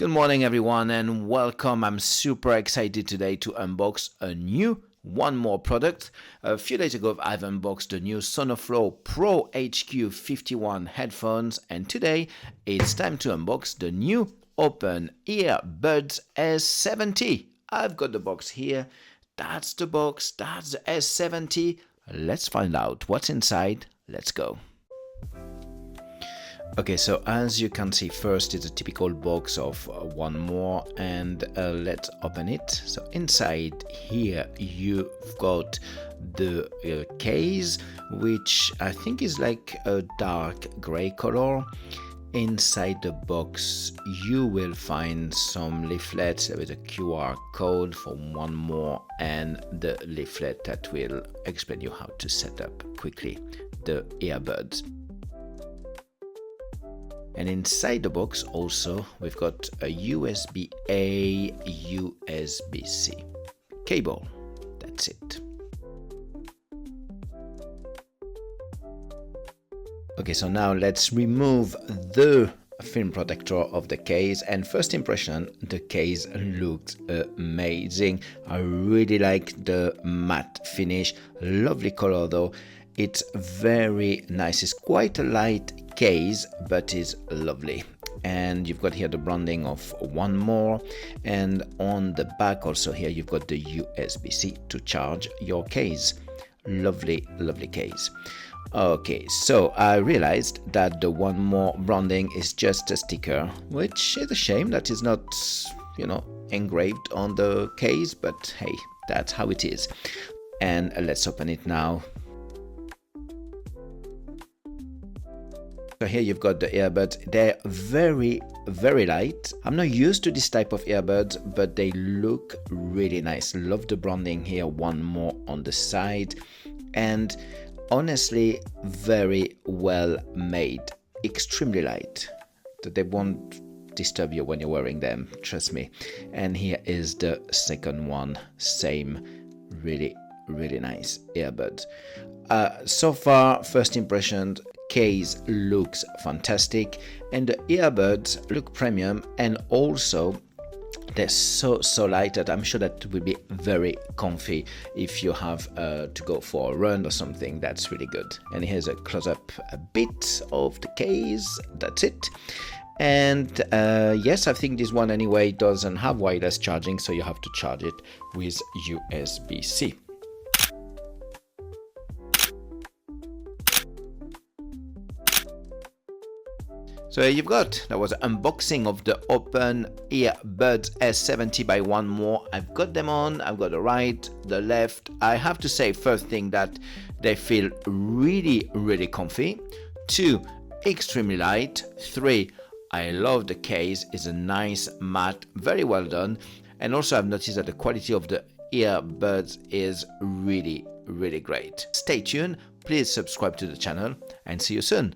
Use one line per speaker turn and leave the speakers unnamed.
Good morning everyone and welcome. I'm super excited today to unbox a new one more product. A few days ago I've unboxed the new Sonoflow Pro HQ51 headphones, and today it's time to unbox the new Open Earbuds S70. I've got the box here. That's the box, that's the S70. Let's find out what's inside. Let's go. Okay, so as you can see, first it's a typical box of one more, and let's open it. So inside here you've got the case, which I think is like a dark gray color. Inside the box you will find some leaflets with a QR code for one more, and the leaflet that will explain you how to set up quickly the earbuds. And inside the box also we've got a USB-A, USB-C cable. That's it. Okay, so now let's remove the film protector of the case, and first impression, the case looks amazing. I really like the matte finish, lovely color though. It's very nice. It's quite a light case, but it's lovely. And you've got here the branding of one more, and on the back also here you've got the USB-C to charge your case. Lovely, lovely case. Okay, so I realized that the one more branding is just a sticker, which is a shame that is not, engraved on the case, but hey, that's how it is. And let's open it now. So here you've got the earbuds. They're very, very light. I'm not used to this type of earbuds, but they look really nice. Love the branding here, one more on the side. And honestly, very well made. Extremely light. They won't disturb you when you're wearing them, trust me. And here is the second one. Same, really, really nice earbuds. So far, first impressions, case looks fantastic, and the earbuds look premium, and also they're so light that I'm sure that will be very comfy if you have to go for a run or something. That's really good. And here's a close-up a bit of the case. That's it. And yes, I think this one anyway doesn't have wireless charging, so you have to charge it with USB-C. So here you've got, that was an unboxing of the Open Earbuds S70 by one more. I've got them on, I've got the right, the left. I have to say, first thing, that they feel really, really comfy. 2, extremely light. 3, I love the case, it's a nice matte, very well done. And also I've noticed that the quality of the earbuds is really, really great. Stay tuned, please subscribe to the channel, and see you soon.